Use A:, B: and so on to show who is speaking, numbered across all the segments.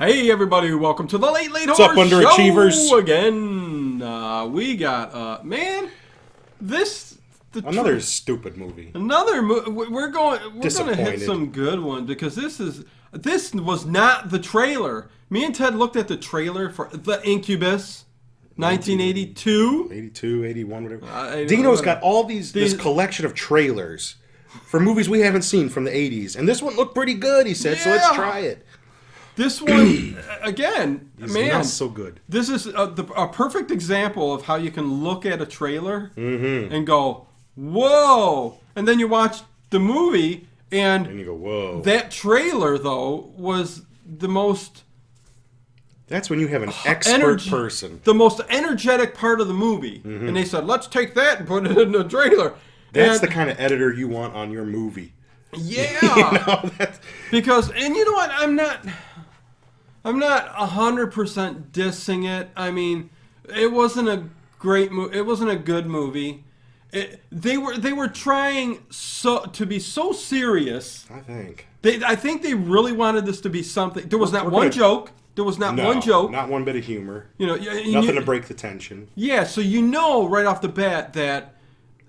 A: Hey everybody, welcome to the Late
B: What's
A: Horror
B: up, underachievers?
A: Show again. We got
B: Another stupid movie.
A: We're gonna hit
B: Disappointed.
A: some good ones because this was not the trailer. Me and Ted looked at the trailer for the Incubus, 1982.
B: 82, 81, whatever. Dino's got all this collection of trailers for movies we haven't seen from the 80s. And this one looked pretty good, he said, so let's try it.
A: This one, again,
B: Not so good.
A: This is a perfect example of how you can look at a trailer and go, whoa! And then you watch the movie, and
B: you go, whoa.
A: That trailer, though, was the most...
B: That's when you have an expert person.
A: The most energetic part of the movie. And they said, let's take that and put it in the trailer.
B: That's the kind of editor you want on your movie.
A: Yeah. Because, and you know what, I'm not 100% dissing it. I mean, it wasn't a great movie. It wasn't a good movie. They were trying to be so serious. I think they really wanted this to be something. There was not one joke. There was not one joke.
B: Not one bit of humor.
A: Nothing
B: to break the tension.
A: Yeah, so you know right off the bat that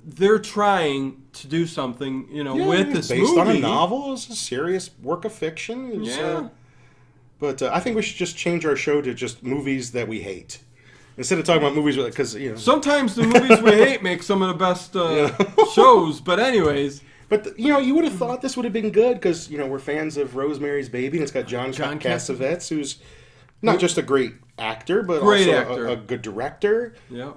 A: they're trying to do something, with this movie.
B: Based on a novel. It's a serious work of fiction. But I think we should just change our show to just movies that we hate. Instead of talking about movies, because,
A: sometimes the movies we hate make some of the best shows, but anyways.
B: But, you would have thought this would have been good, because, we're fans of Rosemary's Baby, and it's got John Cassavetes, who's not just a great actor, but also a good director.
A: Yeah.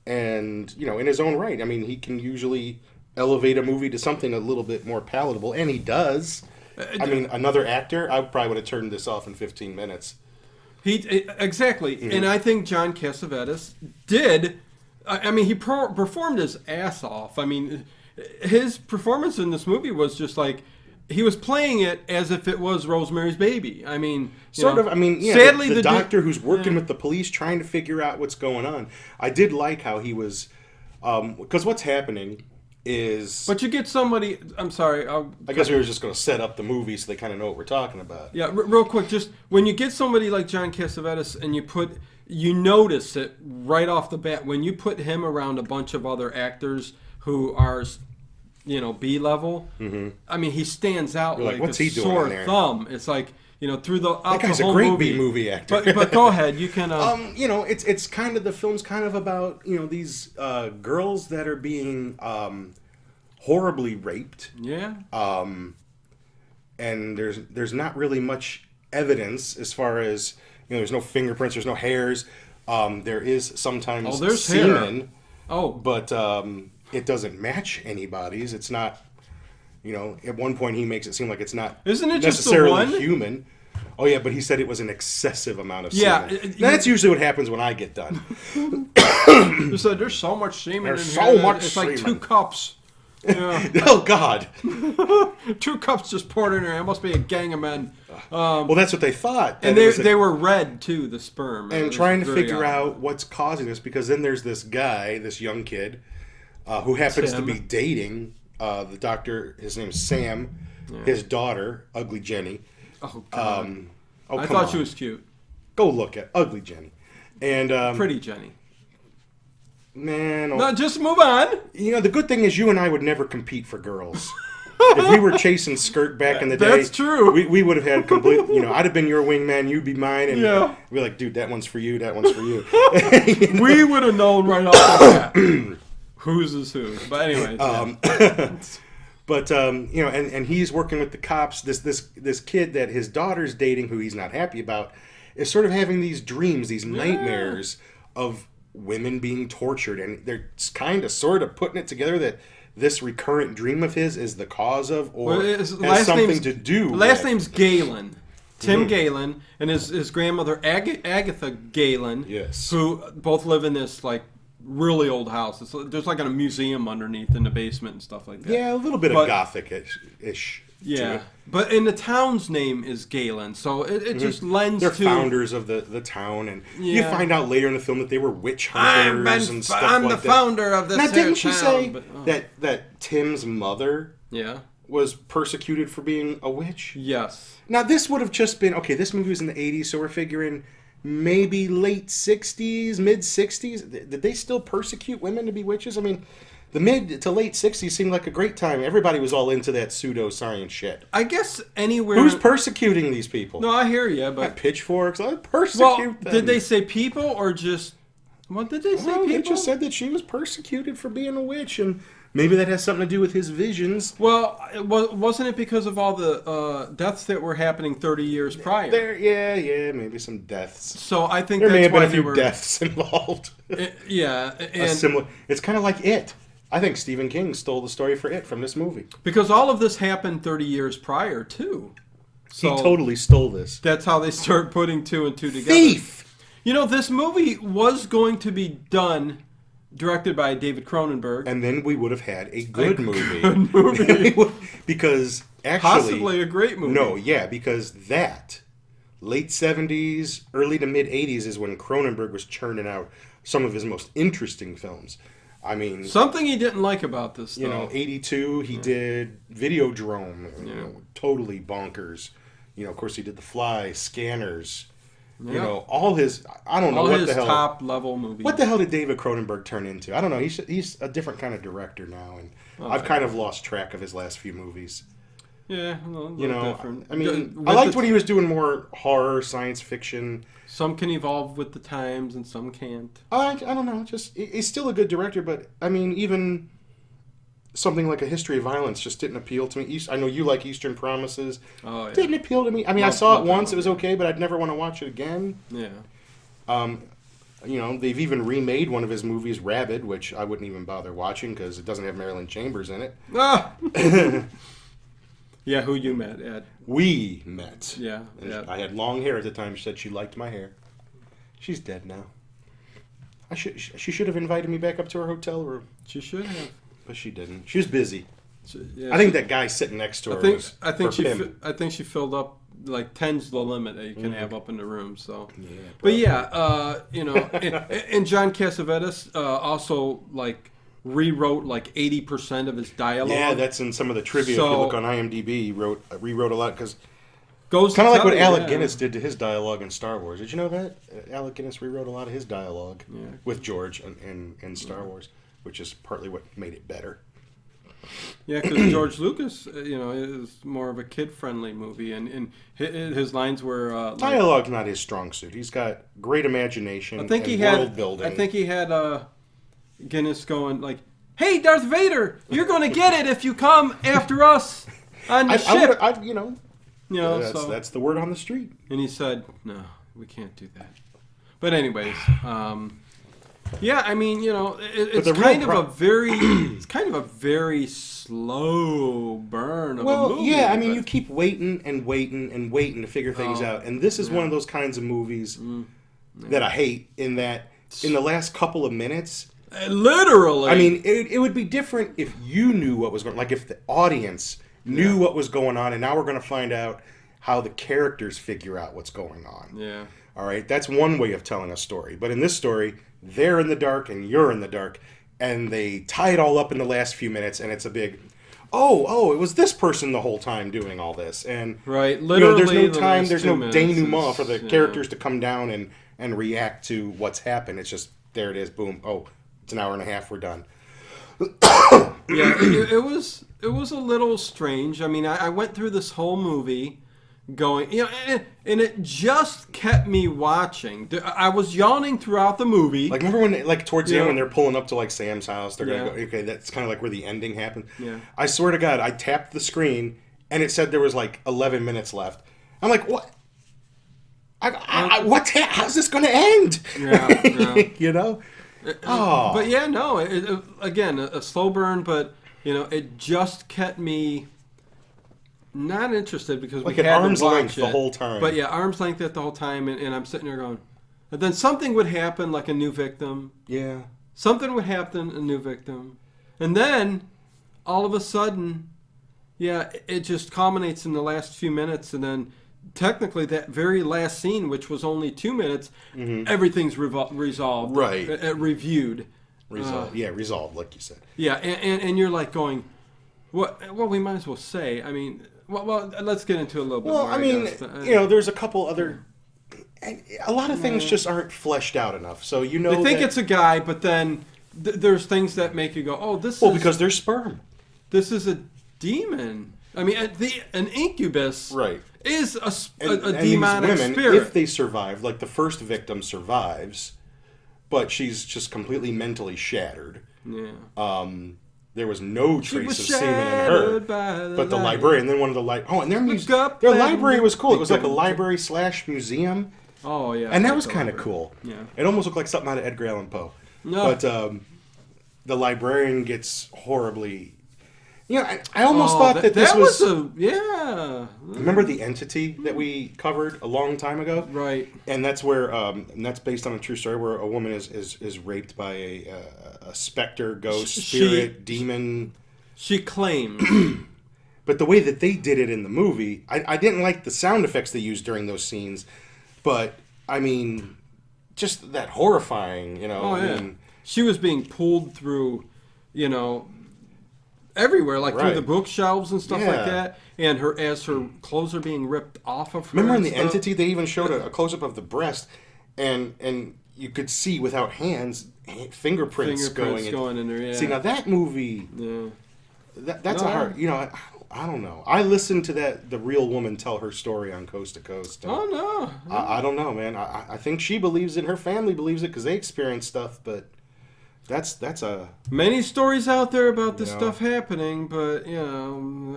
B: And, in his own right. I mean, he can usually elevate a movie to something a little bit more palatable, and he does. I mean, another actor, I probably would have turned this off in 15 minutes.
A: Exactly. And I think John Cassavetes did. I mean, he performed his ass off. I mean, his performance in this movie was just like, he was playing it as if it was Rosemary's Baby. I mean,
B: sadly, the doctor who's working with the police trying to figure out what's going on. I did like how he was, because what's happening is...
A: But you get somebody... I'm sorry.
B: I guess we were just going to set up the movie so they kind of know what we're talking about.
A: Yeah, real quick, just when you get somebody like John Cassavetes and you notice it right off the bat, when you put him around a bunch of other actors who are, B-level, I mean, he stands out like
B: what's
A: a
B: he doing
A: sore
B: there?
A: thumb. It's like, through the
B: that guy's a great B-movie actor.
A: But go ahead, you can...
B: it's kind of, the film's kind of about, these girls that are being horribly raped.
A: Yeah.
B: And there's not really much evidence as far as, there's no fingerprints, there's no hairs. There is sometimes
A: there's
B: semen.
A: Hair.
B: But it doesn't match anybody's. It's not... at one point he makes it seem like it's not necessarily human. Oh yeah, but he said it was an excessive amount of semen. Yeah, that's usually what happens when I get done.
A: He said there's so much semen in here. It's
B: semen.
A: Like 2 cups. Yeah.
B: Oh God.
A: 2 cups just poured in there. It must be a gang of men.
B: Well, that's what they thought.
A: And they were red too, the sperm.
B: And trying to figure out what's causing this, because then there's this guy, this young kid, who happens to be dating the doctor. His name's Sam. Yeah. His daughter, Ugly Jenny.
A: Oh God. I thought she was cute.
B: Go look at Ugly Jenny. And
A: Pretty Jenny.
B: Man.
A: No, just move on.
B: The good thing is you and I would never compete for girls. If we were chasing skirt back in the day,
A: that's true.
B: We would have had complete. I'd have been your wingman, you'd be mine, and we'd be like, dude, that one's for you, that one's for you.
A: We would have known right off the bat whose is who. But anyway.
B: But and he's working with the cops. This kid that his daughter's dating, who he's not happy about, is sort of having these dreams, these nightmares of women being tortured, and they're kind of sort of putting it together that this recurrent dream of his is the cause of, or has something to do with.
A: Last name's Galen. Tim Galen, and his grandmother Agatha Galen, who both live in this like really old house. There's like a museum underneath in the basement and stuff like that.
B: Yeah, a little bit of Gothic-ish.
A: Yeah, but in the town's name is Galen, so it just lends
B: They're
A: to...
B: They're founders of the town, and you find out later in the film that they were witch hunters and stuff like that.
A: I'm the founder of this
B: now, didn't she
A: town,
B: say that Tim's mother was persecuted for being a witch?
A: Yes.
B: Now, this would have just been... Okay, this movie was in the 80s, so we're figuring maybe late 60s, mid 60s. Did they still persecute women to be witches? I mean, the mid to late 60s seemed like a great time. Everybody was all into that pseudoscience shit.
A: I guess anywhere...
B: Who's persecuting these people?
A: No, I hear you, but...
B: Pitchforks, I persecute them.
A: Did they say people or just... What did they say, people?
B: They just said that she was persecuted for being a witch, and maybe that has something to do with his visions.
A: Well, wasn't it because of all the deaths that were happening 30 years prior?
B: Yeah, maybe some deaths.
A: So I think
B: there
A: that's
B: may have been
A: why
B: a few deaths involved.
A: Yeah, and
B: similar. It's kind of like It. I think Stephen King stole the story for It from this movie
A: because all of this happened 30 years prior too. So
B: he totally stole this.
A: That's how they start putting two and two together.
B: Thief.
A: You know, this movie was going to be directed by David Cronenberg.
B: And then we would have had a good movie. Because actually...
A: Possibly a great movie.
B: No, yeah, because that, late 70s, early to mid 80s is when Cronenberg was churning out some of his most interesting films. I mean...
A: Something he didn't like about this, though.
B: You know, 82, he did Videodrome. Totally bonkers. You know, of course, he did The Fly, Scanners... You know, all his... I don't know what the hell...
A: All his top-level movies.
B: What the hell did David Cronenberg turn into? I don't know. He's a different kind of director now, and I've kind of lost track of his last few movies.
A: Yeah, different.
B: I mean, I liked when he was doing more horror, science fiction.
A: Some can evolve with the times, and some can't.
B: I don't know. Just he's still a good director, but, I mean, even... Something like A History of Violence just didn't appeal to me. I know you like Eastern Promises.
A: Oh, yeah.
B: Didn't appeal to me. I mean, I saw it once. It was okay, but I'd never want to watch it again.
A: Yeah.
B: You know, they've even remade one of his movies, Rabid, which I wouldn't even bother watching because it doesn't have Marilyn Chambers in it.
A: Ah! Yeah, who you met, Ed?
B: We met.
A: Yeah.
B: I had long hair at the time. She said she liked my hair. She's dead now. She should have invited me back up to her hotel room.
A: She should have.
B: But she didn't. She was busy.
A: Yeah,
B: I think that guy sitting next to her
A: I think she filled up like 10's the limit that you can have up in the room. So,
B: yeah,
A: but yeah, you know, and John Cassavetes also like rewrote like 80% of his dialogue.
B: Yeah, that's in some of the trivia.
A: So,
B: if you look on IMDb, he rewrote a lot because
A: goes
B: kind of like what Alec Guinness did to his dialogue in Star Wars. Did you know that Alec Guinness rewrote a lot of his dialogue with George in Star Wars, which is partly what made it better.
A: Yeah, because George Lucas, you know, is more of a kid-friendly movie, and his lines were
B: dialogue's not his strong suit. He's got great imagination. I think world building.
A: I think he had Guinness going like, "Hey, Darth Vader, you're going to get it if you come after us on the ship."
B: That's the word on the street.
A: And he said, "No, we can't do that." But anyways. Yeah, I mean, you know, it's kind of a very slow burn of a movie.
B: Yeah, I mean, you keep waiting and waiting and waiting to figure things out, and this is one of those kinds of movies that I hate. In that, in the last couple of minutes,
A: literally,
B: I mean, it would be different if you knew what was going, like if the audience knew what was going on, and now we're going to find out how the characters figure out what's going on.
A: Yeah.
B: All right, that's one way of telling a story, but in this story, they're in the dark and you're in the dark, and they tie it all up in the last few minutes, and it's a big, it was this person the whole time doing all this, and
A: literally,
B: there's no time, there's no denouement for the characters to come down and react to what's happened. It's just there it is, boom, it's an hour and a half, we're done.
A: it was a little strange. I mean, I went through this whole movie going, you know, and it just kept me watching. I was yawning throughout the movie.
B: Like, remember when, like, towards the end when they're pulling up to, like, Sam's house, they're going to go, okay, that's kind of like where the ending happened.
A: Yeah.
B: I swear to God, I tapped the screen, and it said there was, like, 11 minutes left. I'm like, what? How's this going to end?
A: Yeah.
B: You know?
A: But yeah, no, again, a slow burn, but, you know, it just kept me not interested because
B: like
A: we had
B: arm's
A: length
B: the whole time.
A: But yeah, arm's length the whole time, and I'm sitting there going, and then something would happen, like a new victim.
B: Yeah.
A: Something would happen, a new victim, and then all of a sudden, it just culminates in the last few minutes, and then technically that very last scene, which was only 2 minutes, everything's resolved,
B: right?
A: Reviewed,
B: resolved, resolved, like you said.
A: Yeah, and you're like going, Well, we might as well say. I mean, well, let's get into a little bit
B: well,
A: more.
B: I mean, there's a couple other. A lot of things just aren't fleshed out enough. So
A: they think it's a guy, but then there's things that make you go, "Oh, this is."
B: Well, because there's sperm.
A: This is a demon. I mean, an incubus is a demonic
B: women,
A: spirit.
B: If they survive, like the first victim survives, but she's just completely mentally shattered.
A: Yeah.
B: There was no trace of semen in her. But the librarian, then one of the and their library was cool. It was like a library / museum.
A: Oh yeah.
B: And that was kind of cool.
A: Yeah.
B: It almost looked like something out of Edgar Allan Poe.
A: No.
B: But the librarian gets horribly. I almost thought that this was Remember The Entity that we covered a long time ago?
A: Right.
B: And that's where, and that's based on a true story where a woman is raped by a specter, ghost, spirit, demon.
A: She claimed.
B: But the way that they did it in the movie, I didn't like the sound effects they used during those scenes. But, I mean, just that horrifying,
A: Oh, yeah. She was being pulled through, everywhere, like through the bookshelves and stuff like that, and as her clothes are being ripped off of her.
B: Remember in The Entity, they even showed a close-up of the breast, and you could see without hands fingerprints going
A: in there. Yeah.
B: See, now that movie, that's a hard. I don't know. I listened to the real woman tell her story on Coast to Coast.
A: Oh no,
B: I don't know, man. I think she believes it. Her family believes it because they experienced stuff, but. That's a
A: many stories out there about this stuff happening, but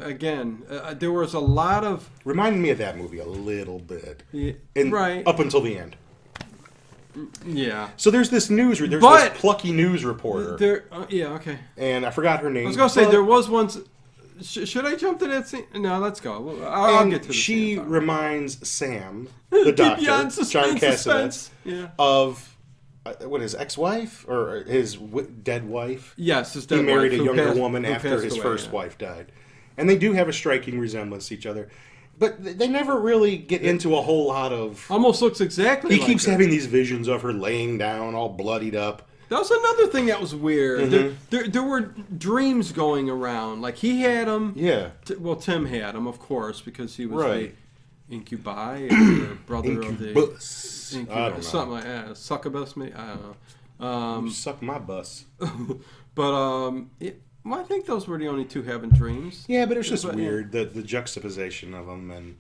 A: again, there was a lot of
B: reminded me of that movie a little bit, up until the end.
A: Yeah.
B: So there's this this plucky news reporter.
A: Okay.
B: And I forgot her name.
A: I was gonna say there was one. Should I jump to that scene? No, let's go. I'll get to the
B: She reminds Sam, the doctor, John Cassavetes, of. What, his ex-wife or his dead wife?
A: Yes, his dead wife.
B: He married a younger woman after his first wife died. And they do have a striking resemblance to each other. But they never really get into a whole lot of...
A: Almost looks exactly like
B: He keeps having these visions of her laying down, all bloodied up.
A: That was another thing that was weird. Mm-hmm. There were dreams going around. Like, he had them.
B: Yeah.
A: Tim had them, of course, because he was the Incubi, or brother of the...
B: Incubus,
A: something like that. Succubus, maybe? I don't know.
B: You suck my bus.
A: But, I think those were the only two having dreams.
B: Yeah, but it's just weird, the juxtaposition of them, and,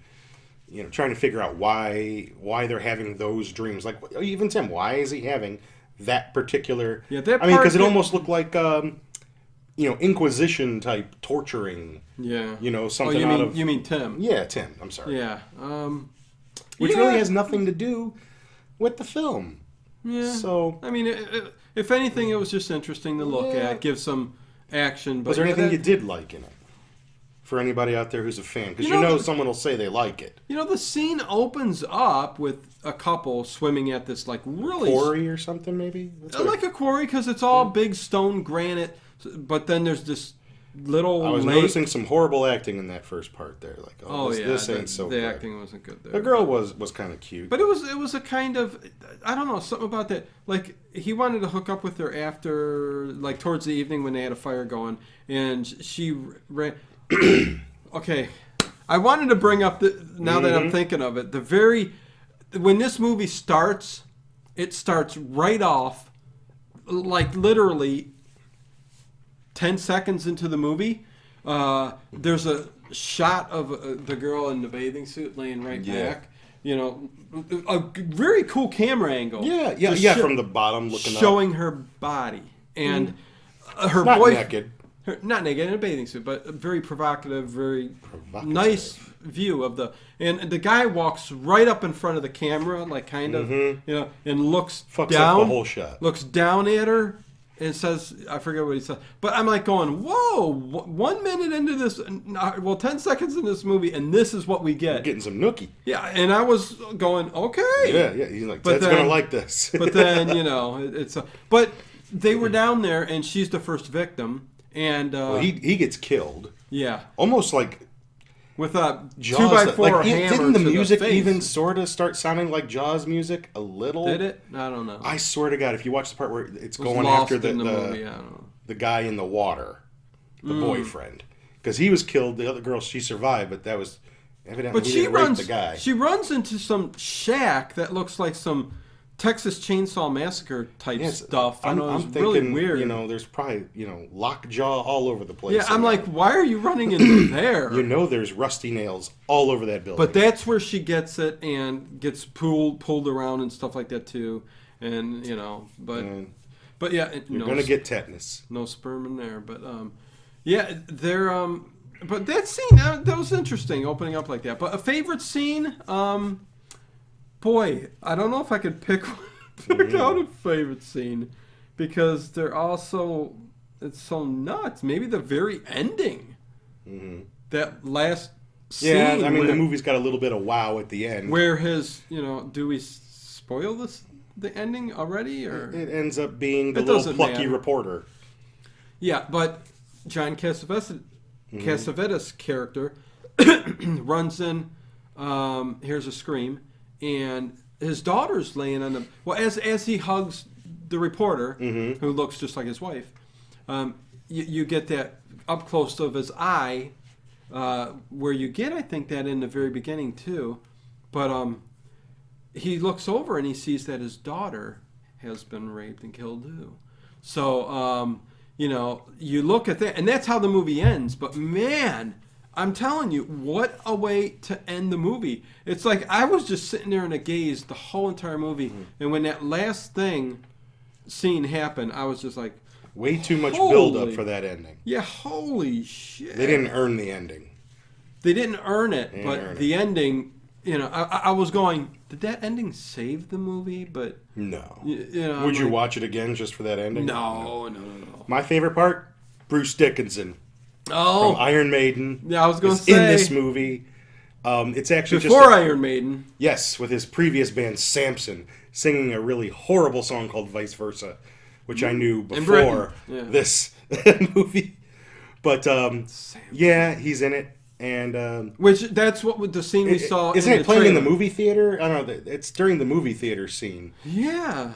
B: trying to figure out why they're having those dreams. Like, even Tim, why is he having that particular...
A: Yeah,
B: because it almost looked like... Inquisition type torturing. Yeah. Something out of...
A: You mean Tim?
B: Yeah, Tim. I'm sorry.
A: Yeah.
B: Which really has nothing to do with the film.
A: Yeah.
B: So...
A: I mean, if anything, it was just interesting to look at, give some action. But
B: was there anything you did like in it? For anybody out there who's a fan? Because someone will say they like it.
A: The scene opens up with a couple swimming at this, like, really...
B: Quarry or something, maybe?
A: Like a quarry, because it's all big stone granite... But then there's this little.
B: I was noticing some horrible acting in that first part there. Like, this ain't so good.
A: The acting wasn't good there.
B: The girl was kind of cute,
A: but it was a kind of, I don't know, something about that. Like, he wanted to hook up with her after, like, towards the evening when they had a fire going, and she ran. Okay, I wanted to bring up now that I'm thinking of it. When this movie starts, it starts right off, like literally. 10 seconds into the movie, there's a shot of the girl in the bathing suit laying back. A very cool camera angle.
B: Yeah, from the bottom looking
A: showing
B: up.
A: Her body. And her
B: not
A: boyfriend...
B: naked.
A: Not naked, in a bathing suit, but very provocative, very nice view of the... And the guy walks right up in front of the camera, like kind of, and looks
B: Fucks
A: down.
B: up the whole shot.
A: Looks down at her. And says, I forget what he said, but I'm like going, whoa, 1 minute into this, 10 seconds in this movie, and this is what we get.
B: We're getting some nookie.
A: Yeah, and I was going, okay.
B: Yeah, he's like, Ted's going to like this.
A: But then, but they were down there, and she's the first victim, and...
B: he gets killed.
A: Yeah.
B: Almost like...
A: With a
B: Jaws,
A: 2x4 hammer.
B: Didn't the
A: to
B: music
A: the face.
B: even sort of start sounding like Jaws music a little?
A: Did it? I don't know.
B: I swear to God, if you watch the part where it's going after the
A: movie, I don't know.
B: the guy in the water, the boyfriend, because he was killed. The other girl, she survived, but that was evidently
A: But
B: he
A: she
B: didn't rape
A: runs.
B: the guy.
A: She runs into some shack that looks like some Texas Chainsaw Massacre type stuff.
B: I'm
A: It's
B: thinking,
A: really weird.
B: There's probably lockjaw all over the place.
A: Yeah, I'm like, why are you running into there?
B: There's rusty nails all over that building.
A: But that's where she gets it and gets pulled around and stuff like that too. And but yeah,
B: you're gonna get tetanus.
A: No sperm in there, but yeah, they're but that scene that was interesting, opening up like that. But a favorite scene, boy, I don't know if I could pick out a favorite scene because they're all it's so nuts. Maybe the very ending, that last scene.
B: Yeah, I mean the movie's got a little bit of wow at the end.
A: Where his, do we spoil the ending already, or
B: it ends up being the little plucky reporter?
A: Yeah, but John Cassavetes' character runs in, hears a scream, and his daughter's laying on the... Well, as he hugs the reporter, who looks just like his wife, you get that up close of his eye, where you get, I think, that in the very beginning, too. But he looks over and he sees that his daughter has been raped and killed, too. So... you look at that, and that's how the movie ends. But man, I'm telling you, what a way to end the movie. It's like I was just sitting there in a gaze the whole entire movie. And when that last scene happened, I was just like...
B: Way too much build-up for that ending.
A: Yeah, holy shit.
B: They didn't earn the ending.
A: They didn't earn it, but the ending... I was going, did that ending save the movie? But
B: no.
A: Would
B: you watch it again just for that ending?
A: No.
B: My favorite part, Bruce Dickinson.
A: Oh,
B: from Iron Maiden.
A: Yeah, I was going to say
B: in this movie. It's actually
A: before Iron Maiden.
B: Yes, with his previous band Samson, singing a really horrible song called "Vice Versa," which I knew before this movie. But yeah, he's in it. And
A: which that's what the scene we saw.
B: Isn't it playing in the movie theater? I don't know. It's during the movie theater scene.
A: Yeah.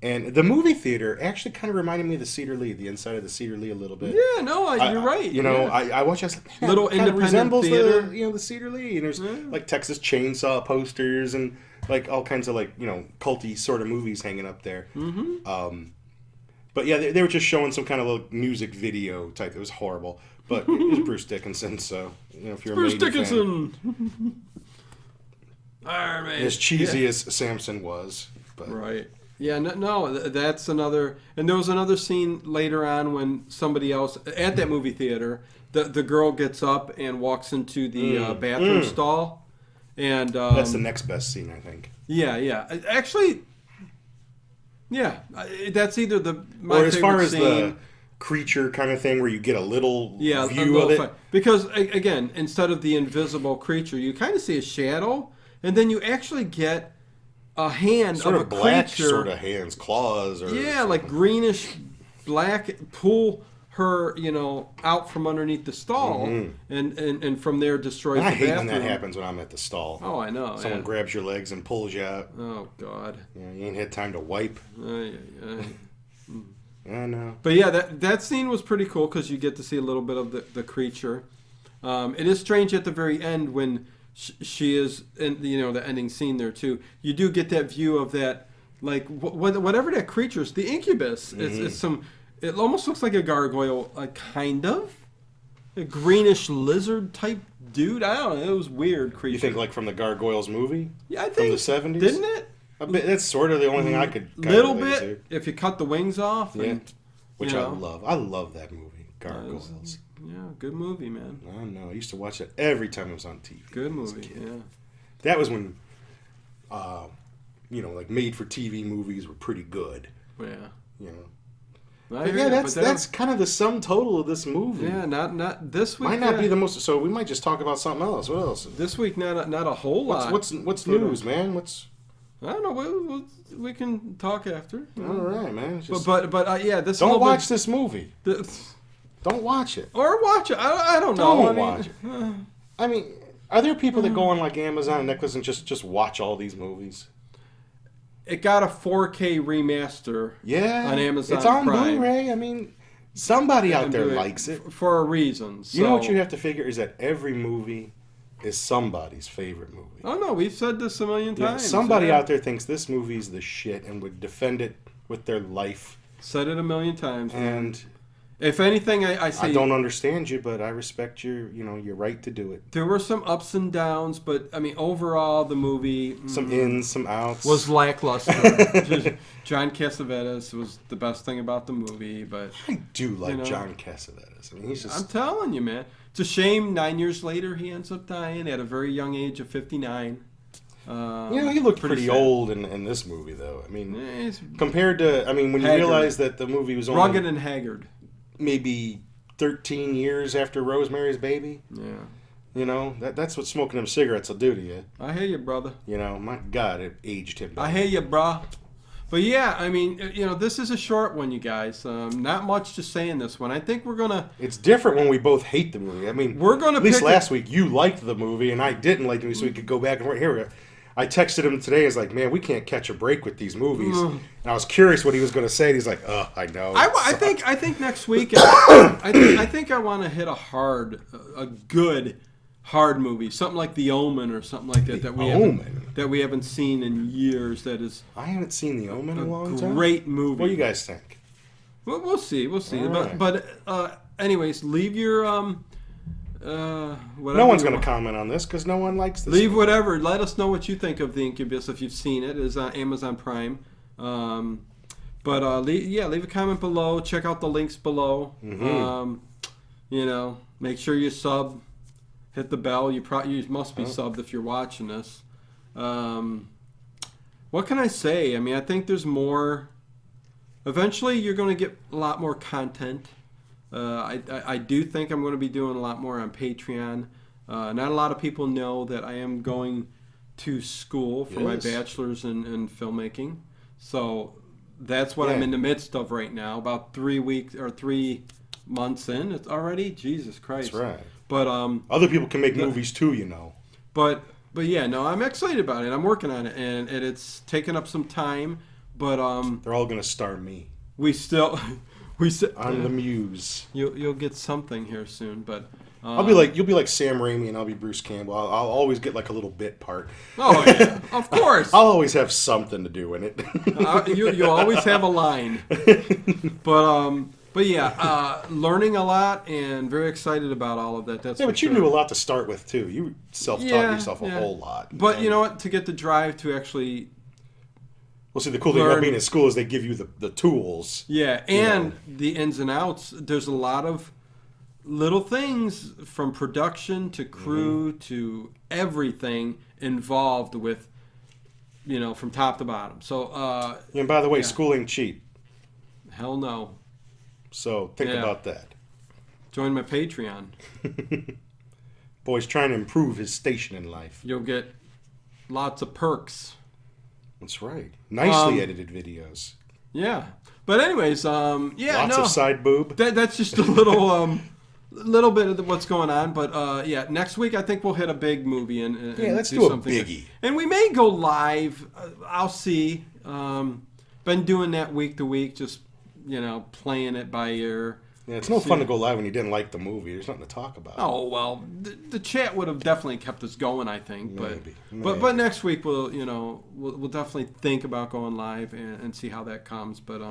B: And the movie theater actually kind of reminded me of the Cedar Lee, the inside of the Cedar Lee a little bit.
A: Yeah, no, you're right.
B: I watched. I was like,
A: little independent
B: resembles
A: theater.
B: The Cedar Lee, and there's like Texas Chainsaw posters and like all kinds of culty sort of movies hanging up there. Mm-hmm. But yeah, they were just showing some kind of little music video type. It was horrible. But it was Bruce Dickinson, so if you're
A: Bruce
B: a Maiden
A: Dickinson,
B: fan,
A: Iron Man,
B: as cheesy as Samson was, but
A: right, yeah, no, that's another. And there was another scene later on when somebody else at that movie theater, the girl gets up and walks into the bathroom stall, and
B: that's the next best scene, I think.
A: Yeah, actually, yeah, that's either my
B: or as
A: favorite
B: far as
A: scene.
B: The creature kind of thing where you get a little view of it.
A: Because, again, instead of the invisible creature, you kind of see a shadow, and then you actually get a hand
B: sort
A: of
B: a
A: a
B: black
A: creature.
B: Sort of hands, claws. Or
A: something. Like greenish black, pull her, out from underneath the stall, and from there destroys the bathroom.
B: I hate when that happens when I'm at the stall.
A: Oh, I know.
B: Someone grabs your legs and pulls you out.
A: Oh, God.
B: Yeah, you ain't had time to wipe. I know.
A: But yeah, that scene was pretty cool because you get to see a little bit of the creature. It is strange at the very end when she is in the ending scene there too. You do get that view of that, like whatever that creature is, the Incubus. It's it almost looks like a gargoyle, kind of a greenish lizard type dude. I don't know. It was weird creature.
B: You think like from the Gargoyles movie?
A: Yeah, I think
B: from the 70s,
A: didn't it?
B: That's sort of the only thing I could.
A: Little bit. If you cut the wings off.
B: Yeah.
A: And,
B: which I love. I love that movie, Gargoyles.
A: Yeah, good movie, man.
B: I know. I used to watch it every time it was on TV.
A: Good movie, yeah.
B: That was when, like made-for-TV movies were pretty good.
A: Yeah.
B: But yeah, that's kind of the sum total of this movie.
A: Yeah, not this week.
B: Might not be the most. So we might just talk about something else. What else?
A: This week, not a whole lot.
B: What's news, man?
A: I don't know. We can talk after.
B: All right, man.
A: But yeah, this.
B: Don't watch this movie. Don't watch it.
A: Or watch it. I don't know.
B: Don't watch it. I mean, are there people that go on like Amazon and Netflix and just watch all these movies?
A: It got a 4K remaster.
B: Yeah,
A: on Amazon.
B: It's on
A: Prime.
B: Blu-ray. I mean, Somebody out there likes it
A: for a reason. So.
B: You know what you have to figure is that every movie is somebody's favorite movie.
A: Oh no, we've said this a million times.
B: Somebody out there thinks this movie's the shit and would defend it with their life.
A: Said it a million times.
B: And
A: if anything, I say
B: I don't understand you, but I respect your right to do it.
A: There were some ups and downs, but I mean, overall, the movie
B: some ins, some outs
A: was lackluster. John Cassavetes was the best thing about the movie, but
B: I do like John Cassavetes. I mean, he's just.
A: I'm telling you, man. It's a shame 9 years later he ends up dying at a very young age of 59.
B: He looked pretty old in this movie, though. I mean, compared to, when you realize that the movie was only
A: rugged and haggard,
B: maybe 13 years after Rosemary's Baby.
A: Yeah.
B: That's what smoking them cigarettes will do to you.
A: I hear you, brother.
B: My God, it aged him better.
A: I hear you, brah. But yeah, I mean, this is a short one, you guys. Not much to say in this one. I think we're gonna.
B: It's different when we both hate the movie. I mean,
A: we're gonna.
B: At least last week you liked the movie and I didn't like the movie, so we could go back and here. I texted him today. He's like, "Man, we can't catch a break with these movies." And I was curious what he was going to say. And he's like, I know."
A: I think next week. I think I want to hit a good hard movie, something like The Omen or something like that. That we haven't seen in years. That is.
B: I haven't seen The Omen in a long time.
A: Great movie.
B: What do you guys think?
A: Well, we'll see.
B: Right.
A: But anyways, leave your
B: no one's going to comment on this because no one likes this.
A: Leave whatever. Let us know what you think of the Incubus if you've seen it. It's on Amazon Prime. Leave a comment below. Check out the links below. Make sure you sub. Hit the bell. You must be subbed if you're watching this. What can I say? I mean, I think there's more. Eventually, you're going to get a lot more content. I do think I'm going to be doing a lot more on Patreon. Not a lot of people know that I am going to school for my bachelor's in filmmaking. So that's what I'm in the midst of right now. About 3 months in, it's already. Jesus Christ.
B: That's right.
A: But
B: other people can make movies too,
A: But yeah, no, I'm excited about it. I'm working on it, and it's taken up some time. But
B: they're all going to star me.
A: I'm
B: the muse.
A: You'll get something here soon, but
B: you'll be like Sam Raimi and I'll be Bruce Campbell. I'll always get like a little bit part.
A: Oh yeah, of course.
B: I'll always have something to do in it.
A: You'll always have a line. But yeah, learning a lot and very excited about all of that.
B: But you knew a lot to start with too. You self-taught yourself a whole lot.
A: But you know what? To get the drive to actually.
B: Well, see, the cool thing about being in school is they give you the tools.
A: Yeah, and the ins and outs. There's a lot of little things from production to crew to everything involved with, from top to bottom. So.
B: And by the way, school ain't cheap.
A: Hell no.
B: So think about that.
A: Join my Patreon.
B: Boy's trying to improve his station in life.
A: You'll get lots of perks.
B: That's right. Nicely edited videos.
A: Yeah. But anyways, lots
B: of side boob.
A: That's just a little bit of what's going on. But next week I think we'll hit a big movie and
B: let's do
A: something.
B: A biggie.
A: And we may go live. I'll see. Been doing that week to week, just playing it by ear.
B: Yeah, it's no fun to go live when you didn't like the movie. There's nothing to talk about.
A: Oh well, the chat would have definitely kept us going, I think.
B: Maybe.
A: But next week we'll definitely think about going live and see how that comes. But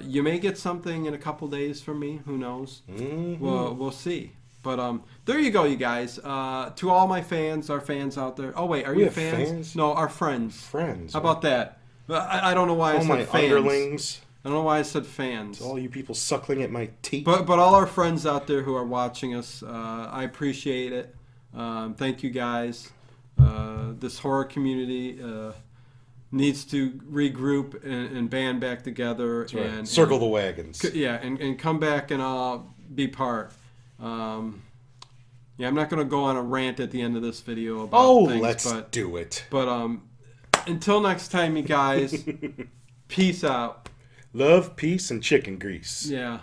A: you may get something in a couple days from me. Who knows? We'll see. But there you go, you guys. To all my fans, our fans out there. Oh wait, are you fans? No, our friends.
B: Friends.
A: How about that? I don't know why I said
B: my
A: fans.
B: Underlings.
A: I don't know why I said fans.
B: It's all you people suckling at my teeth.
A: But all our friends out there who are watching us, I appreciate it. Thank you guys. This horror community needs to regroup and band back together.
B: That's right.
A: And
B: circle the wagons.
A: Yeah, and come back and be part. I'm not going to go on a rant at the end of this video about things.
B: Let's do it.
A: But until next time, you guys, peace out.
B: Love, peace, and chicken grease.
A: Yeah.